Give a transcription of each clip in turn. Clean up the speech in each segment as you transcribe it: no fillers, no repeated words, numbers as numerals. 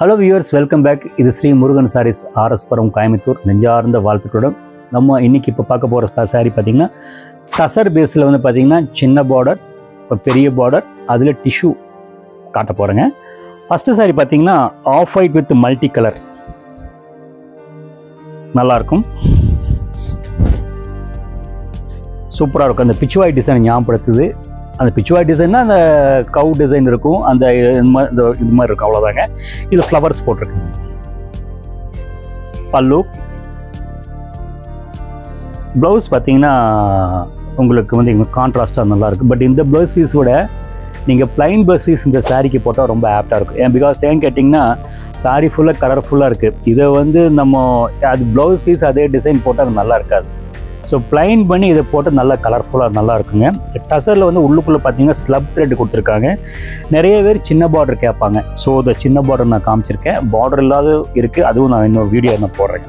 Hello viewers, welcome back. இது ஸ்ரீ முருகன் சாரீஸ், ஆர்எஸ்புரம், கோயம்புத்தூர். நெஞ்சார்ந்த வாழ்த்துக்களுடன் நம்ம இன்றைக்கி இப்போ பார்க்க போகிற சாரீ பார்த்திங்கன்னா டசர் பேஸில் வந்து பார்த்திங்கன்னா சின்ன பார்டர், இப்போ பெரிய பார்டர், அதில் டிஷ்யூ காட்ட போகிறேங்க. ஃபஸ்ட்டு சாரீ பார்த்திங்கன்னா off white with multi colour, நல்லாயிருக்கும், சூப்பராக இருக்கும். அந்த பிச்சுவாய் டிசைன் ஞாபகப்படுத்துது. அந்த பிச்சுவாய் டிசைன்னா அந்த கவு டிசைன் இருக்கும், அந்த இது மாதிரி இருக்கும், அவ்வளோதாங்க. இது ஃப்ளவர்ஸ் போட்டிருக்கு. பல்லு, ப்ளவுஸ் பார்த்தீங்கன்னா உங்களுக்கு வந்து இங்கே கான்ட்ராஸ்டாக நல்லாயிருக்கும். பட் இந்த ப்ளவுஸ் பீஸோட நீங்கள் ப்ளைன் ப்ளவுஸ் பீஸ் இந்த சாரீக்கு போட்டால் ரொம்ப ஆப்டாக இருக்கும். ஏன் பிகாஸ் ஏன்னு கேட்டிங்கன்னா சாரீ ஃபுல்லாக கலர்ஃபுல்லாக இருக்குது. இதை வந்து நம்ம அது ப்ளவுஸ் பீஸ் அதே டிசைன் போட்டால் அது நல்லா இருக்காது. ஸோ ப்ளைன் பண்ணி இதை போட்டு நல்லா கலர்ஃபுல்லாக நல்லா இருக்குங்க. டசரில் வந்து உள்ளுக்குள்ளே பார்த்தீங்கன்னா ஸ்லப் த்ரெட் கொடுத்துருக்காங்க. நிறைய பேர் சின்ன பார்டர் கேட்பாங்க. ஸோ இந்த சின்ன பார்டர் நான் காமிச்சிருக்கேன், பார்டர் இல்லாத இருக்குது, அதுவும் நான் இன்னொரு வீடியோ நான் போடுறேன்.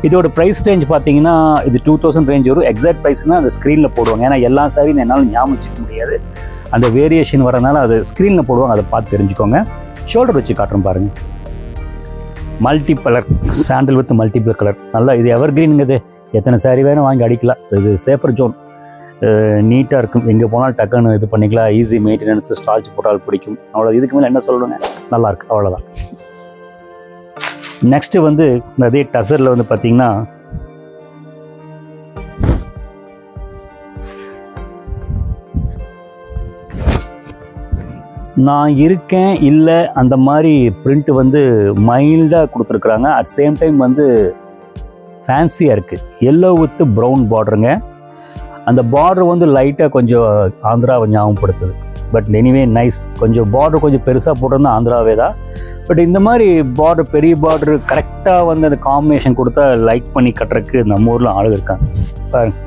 இதோட ப்ரைஸ் ரேஞ்ச் பார்த்தீங்கன்னா இது 2000 ரேஞ்ச் வரும். எக்ஸாக்ட் ப்ரைஸ்னால் அந்த ஸ்க்ரீனில் போடுவாங்க. ஏன்னா எல்லா சாரியும் என்னால் ஞாபகம் வச்சுக்க முடியாது, அந்த வேரியேஷன் வரனால அது ஸ்க்ரீனில் போடுவாங்க, அதை பார்த்து தெரிஞ்சுக்கோங்க. ஷோல்டர் வச்சு காட்டுறேன் பாருங்கள். Multi colour sandal with multiple colour, நல்லா இது எவர் கிரீனுங்கிறது. எத்தனை சாரி வேணும் வாங்கி அடிக்கலாம். இது சேஃபர் ஜோன், நீட்டாக இருக்கும். எங்கே போனாலும் டக்குன்னு இது பண்ணிக்கலாம். ஈஸி மெயின்டெனன்ஸ், ஸ்டார்ச் போட்டால் பிடிக்கும். அவ்வளோ, இதுக்கு மேலே என்ன சொல்லணுங்க, நல்லாயிருக்கு, அவ்வளோதான். நெக்ஸ்ட்டு வந்து அதே டசரில் வந்து பார்த்திங்கன்னா நான் இருக்கேன் இல்லை அந்த மாதிரி பிரிண்ட் வந்து மைல்டாக கொடுத்துருக்குறாங்க. அட் சேம் டைம் வந்து ஃபேன்சியாக இருக்குது. எல்லோ வித் ப்ரௌன் பார்டருங்க. அந்த பார்டர் வந்து லைட்டாக கொஞ்சம் ஆந்திராவை ஞாபகப்படுத்துது. But anyway nice. கொஞ்சம் பார்டர் கொஞ்சம் பெருசாக போட்டிருந்தா ஆந்திராவே தான். பட் இந்த மாதிரி பார்டர், பெரிய பார்டர் கரெக்டாக வந்து அந்த காம்பினேஷன் கொடுத்தா லைக் பண்ணி கட்டுறதுக்கு நம்ம ஊரில் ஆளுங்க இருக்காங்க பாருங்க.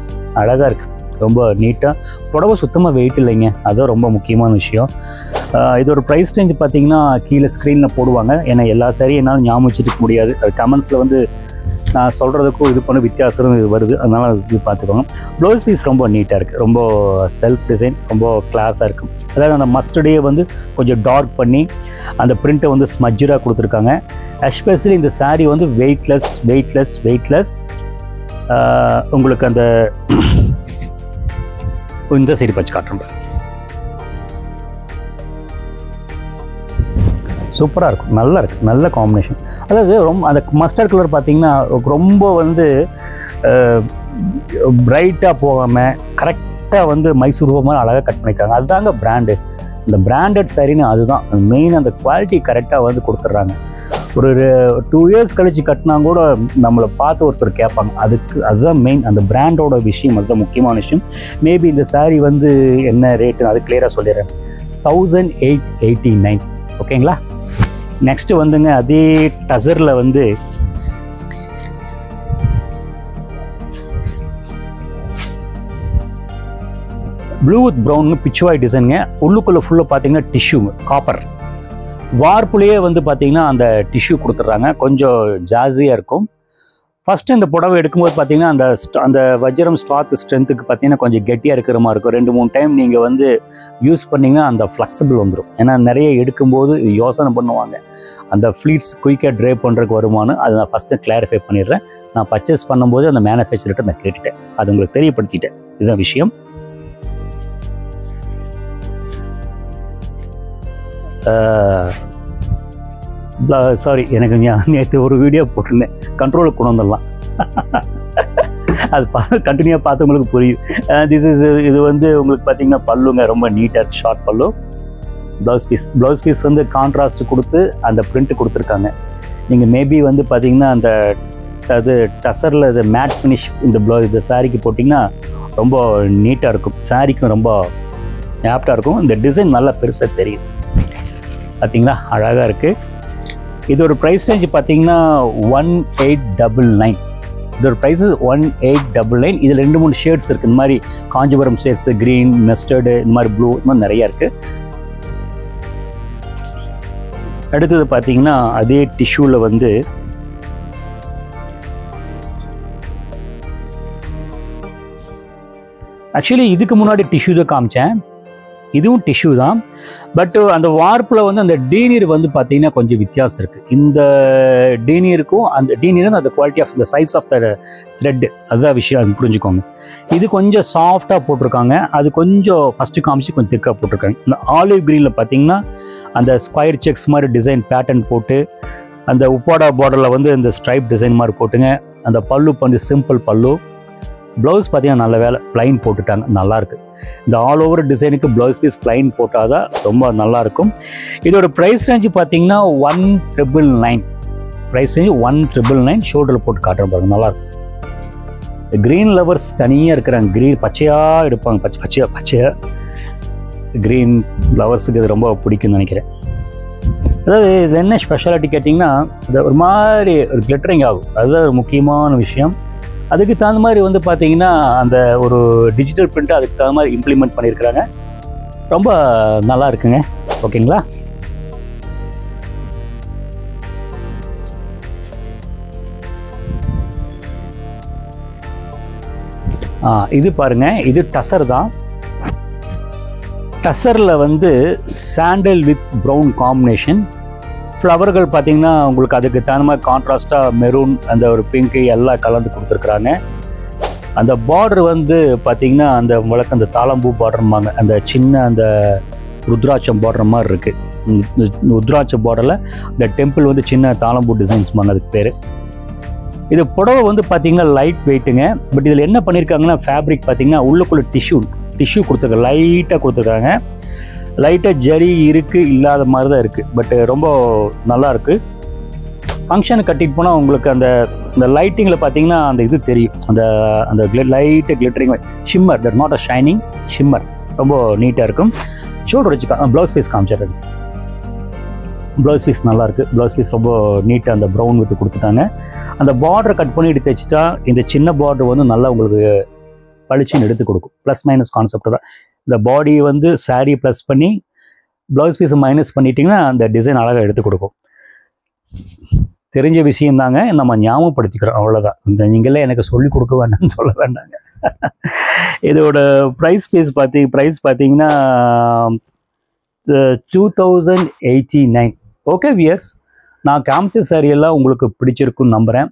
அழகாக இருக்குது, ரொம்ப நீட்டாக. புடவை சுத்தமாக வெயிட் இல்லைங்க, அதுதான் ரொம்ப முக்கியமான விஷயம். இதோட ப்ரைஸ் ரேஞ்ச் பார்த்தீங்கன்னா கீழே ஸ்க்ரீனில் போடுவாங்க. ஏன்னா எல்லா சாரியும் என்னால் ஞாபகம் வச்சுருக்க முடியாது. அது கமெண்ட்ஸில் வந்து நான் சொல்கிறதுக்கும் இது பண்ண வித்தியாசம் இது வருது, அதனால் இது பார்த்துக்கோங்க. ப்ளவுஸ் பீஸ் ரொம்ப நீட்டாக இருக்குது, ரொம்ப செல்ஃப் டிசைன், ரொம்ப கிளாஸாக இருக்கும். அதாவது அந்த மஸ்டர்டையே வந்து கொஞ்சம் டார்க் பண்ணி அந்த பிரிண்ட்டை வந்து ஸ்மஜ்ஜராக கொடுத்துருக்காங்க. எஸ்பெஷலி இந்த சாரீ வந்து வெயிட்லெஸ். உங்களுக்கு அந்த இந்த சைடு பச்சு காட்டுறேன், சூப்பராக இருக்கும், நல்லா இருக்குது, நல்ல காம்பினேஷன். அதாவது ரொம்ப அந்த மஸ்டர்ட் கலர் பார்த்தீங்கன்னா ரொம்ப வந்து பிரைட்டாக போகாமல் கரெக்டாக வந்து மைசூர் மாதிரி அழகாக கட் பண்ணியிருக்காங்க. அதுதாங்க பிராண்டு. இந்த பிராண்டட் சாரின்னு அதுதான் மெயின். அந்த குவாலிட்டி கரெக்டாக வந்து கொடுத்துட்றாங்க. ஒரு 2 இயர்ஸ் கழித்து கட்டினா கூட நம்மளை பார்த்து ஒருத்தர் கேட்பாங்க. அதுதான் மெயின். அந்த பிராண்டோட விஷயம், அதுதான் முக்கியமான விஷயம். மேபி இந்த சாரீ வந்து என்ன ரேட்டுன்னு அது கிளியராக சொல்லிடுறேன். 1889. ஓகேங்களா. நெக்ஸ்ட்டு வந்துங்க அதே டசரில் வந்து ப்ளூ வித் ப்ரௌன் பிச்சுவாய் டிசைனுங்க. உள்ளுக்குள்ளே ஃபுல்லாக பார்த்தீங்கன்னா டிஷ்யூ காப்பர் வார்ப்புலேயே வந்து பார்த்தீங்கன்னா அந்த டிஷ்யூ கொடுத்துட்றாங்க. கொஞ்சம் ஜாஸியாக இருக்கும். ஃபஸ்ட்டு இந்த புடவை எடுக்கும்போது பார்த்தீங்கன்னா அந்த வஜ்ரம் ஸ்டாத் ஸ்ட்ரென்த்துக்கு பார்த்தீங்கன்னா கொஞ்சம் கெட்டியாக இருக்கிற மாதிரி இருக்கும். 2-3 டைம் நீங்கள் வந்து யூஸ் பண்ணிங்கன்னா அந்த ஃப்ளெக்சிபிள் வந்துடும். ஏன்னா நிறைய எடுக்கும்போது யோசனை பண்ணுவாங்க அந்த ஃப்ளீட்ஸ் குயிக்காக ட்ரை பண்ணுறதுக்கு வருமானு. அதை நான் ஃபஸ்ட்டு கிளாரிஃபை பண்ணிடுறேன். நான் பர்ச்சேஸ் பண்ணும்போது அந்த மேனுஃபேக்சர்கிட்ட நான் கேட்டுட்டேன், அது உங்களுக்கு தெரியப்படுத்திட்டேன். இதுதான் விஷயம். சாரி, எனக்கு நேற்று ஒரு வீடியோ போட்டிருந்தேன், கண்ட்ரோலுக்கு கொண்டு வந்துடலாம். அது கண்டினியூவாக பார்த்து உங்களுக்கு புரியும். இது வந்து உங்களுக்கு பார்த்தீங்கன்னா பல்லுங்க, ரொம்ப நீட்டாக ஷார்ட் பல்லு. ப்ளவுஸ் பீஸ் வந்து கான்ட்ராஸ்ட் கொடுத்து அந்த பிரிண்ட் கொடுத்துருக்காங்க. நீங்கள் மேபி வந்து பார்த்தீங்கன்னா அந்த அது டசரில் இது மேட் ஃபினிஷ் இந்த சாரீக்கு போட்டிங்கன்னா ரொம்ப நீட்டாக இருக்கும். சாரீக்கும் ரொம்ப ஆப்டாக இருக்கும். இந்த டிசைன் நல்லா பெருசாக தெரியும் பார்த்தீங்களா, அழகாக இருக்குது. இதோட ப்ரைஸ் ரேஞ்ச் பார்த்தீங்கன்னா 1899. இதோட ப்ரைஸ் 1899. இதில் 2-3 ஷேட்ஸ் இருக்குது. இந்த மாதிரி காஞ்சிபுரம் ஷேட்ஸு, க்ரீன், மஸ்டர்டு, இந்த மாதிரி ப்ளூ, இந்த மாதிரி நிறையா இருக்குது. அடுத்தது பார்த்தீங்கன்னா அதே டிஷ்யூவில் வந்து ஆக்சுவலி இதுக்கு முன்னாடி டிஷ்யூ தான் காமிச்சேன். இதுவும் டிஷ்யூ தான். பட் அந்த வார்ப்பில் வந்து அந்த டீனீர் வந்து பார்த்தீங்கன்னா கொஞ்சம் வித்தியாசம் இருக்குது. இந்த டீனீருக்கும் அந்த டீனீரும் அந்த quality of the size of the thread, அதுதான் விஷயம், அது புரிஞ்சுக்கோங்க. இது கொஞ்சம் சாஃப்டாக போட்டிருக்காங்க, அது கொஞ்சம் ஃபஸ்ட்டு காமிச்சு கொஞ்சம் திக்காக போட்டிருக்காங்க. இந்த ஆலிவ் க்ரீனில் பார்த்தீங்கன்னா அந்த ஸ்கொயர் செக்ஸ் மாதிரி டிசைன் பேட்டர்ன் போட்டு, அந்த உப்பாடா பார்டரில் வந்து இந்த ஸ்ட்ரைப் டிசைன் மாதிரி போட்டுங்க. அந்த பல்லு வந்து சிம்பிள் பல்லு. ப்ளவுஸ் பார்த்தீங்கன்னா நல்ல வேலை ப்ளைன் போட்டுட்டாங்க, நல்லாயிருக்கு. இந்த ஆல் ஓவர் டிசைனுக்கு ப்ளவுஸ் பீஸ் ப்ளைன் போட்டால் தான் ரொம்ப நல்லாயிருக்கும். இதோட ப்ரைஸ் ரேஞ்சு பார்த்தீங்கன்னா 1,999. Price range 1,999. ஷோல்டரில் போட்டு காட்டுற பாருங்க, நல்லாயிருக்கும். க்ரீன் லவர்ஸ் தனியாக இருக்கிறாங்க, க்ரீன் பச்சையாக எடுப்பாங்க, பச்சையாக க்ரீன் லவர்ஸுக்கு இது ரொம்ப பிடிக்கும்னு நினைக்கிறேன். அதாவது இது என்ன ஸ்பெஷாலிட்டி கேட்டிங்கன்னா, இது ஒரு மாதிரி ஒரு கிளிட்டரிங் ஆகும், அதுதான் ஒரு முக்கியமான விஷயம். அதுக்கு தகுந்த மாதிரி வந்து பார்த்தீங்கன்னா அந்த ஒரு டிஜிட்டல் பிரிண்ட்டை அதுக்கு தகுந்த மாதிரி இம்ப்ளிமெண்ட் பண்ணியிருக்கிறாங்க. ரொம்ப நல்லா இருக்குங்க. ஓகேங்களா? இது பாருங்கள், இது டசர் தான். டசரில் வந்து சாண்டல் வித் ப்ரௌன் காம்பினேஷன். ஃப்ளவர்கள் பார்த்தீங்கன்னா உங்களுக்கு அதுக்கு தகுந்த மாதிரி கான்ட்ராஸ்ட்டாக மெரூன், அந்த ஒரு பிங்க்கு எல்லாம் கலந்து கொடுத்துருக்குறாங்க. அந்த பார்டர் வந்து பார்த்திங்கன்னா அந்த வழக்கு அந்த தாளம்பூ பார்டர்ம்பாங்க, அந்த சின்ன அந்த ருத்ராட்சம் பார்டர் மாதிரி இருக்குது. ருத்ராட்ச பார்டரில் இந்த டெம்பிள் வந்து சின்ன தாளம்பூ டிசைன்ஸ்பாங்க, அதுக்கு பேர். இது புடவை வந்து பார்த்திங்கன்னா லைட் வெயிட்டுங்க. பட் இதில் என்ன பண்ணியிருக்காங்கன்னா ஃபேப்ரிக் பார்த்திங்கன்னா உள்ளுக்குள்ளே டிஷ்யூ கொடுத்துருக்காங்க, லைட்டாக கொடுத்துருக்காங்க. லைட்டாக ஜரி இருக்குது, இல்லாத மாதிரி தான் இருக்குது. பட் ரொம்ப நல்லாயிருக்கு. ஃபங்க்ஷனுக்கு கட்டிட்டு போனால் உங்களுக்கு அந்த லைட்டிங்கில் பார்த்தீங்கன்னா அந்த இது தெரியும், அந்த light glittering shimmer, that not a shining, shimmer. ரொம்ப நீட்டாக இருக்கும். ஷோல்டர் வச்சு ப்ளவுஸ் பீஸ் காமிச்சிடுறேன். ப்ளவுஸ் பீஸ் நல்லாயிருக்கு. ப்ளவுஸ் பீஸ் ரொம்ப நீட்டாக அந்த ப்ரௌன் வித்து கொடுத்துட்டாங்க. அந்த பார்டரை கட் பண்ணிட்டு தைச்சிட்டா இந்த சின்ன பார்டர் வந்து நல்லா உங்களுக்கு பளிச்சுன்னு எடுத்து கொடுக்கும். ப்ளஸ் மைனஸ் கான்செப்ட் தான். இந்த பாடி வந்து சாரீ ப்ளஸ் பண்ணி ப்ளவுஸ் பீஸை மைனஸ் பண்ணிட்டிங்கன்னா அந்த டிசைன் அழகாக எடுத்து கொடுக்கும். தெரிஞ்ச விஷயந்தாங்க, நம்ம ஞாபகப்படுத்திக்கிறோம், அவ்வளோதான். இந்த நீங்களே எனக்கு சொல்லிக் கொடுக்க வேண்டாம்னு சொல்ல வேண்டாங்க. இதோட ப்ரைஸ் பார்த்தீங்கன்னா 2089. ஓகே வியர்ஸ், நான் காமிச்ச சாரியெல்லாம் உங்களுக்கு பிடிச்சிருக்குன்னு நம்புகிறேன்.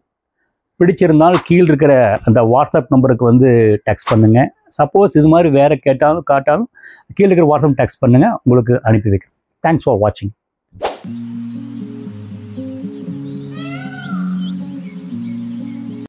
பிடிச்சிருந்தால் கீழே இருக்கிற அந்த வாட்ஸ்அப் நம்பருக்கு வந்து டெக்ஸ்ட் பண்ணுங்கள். சப்போஸ் இது மாதிரி வேறு காட்டாலும் கீழே இருக்கிற வாட்ஸ்அப் டெக்ஸ்ட் பண்ணுங்கள், உங்களுக்கு அனுப்பி வைக்கிறேன். தேங்க்ஸ் ஃபார் வாட்சிங்.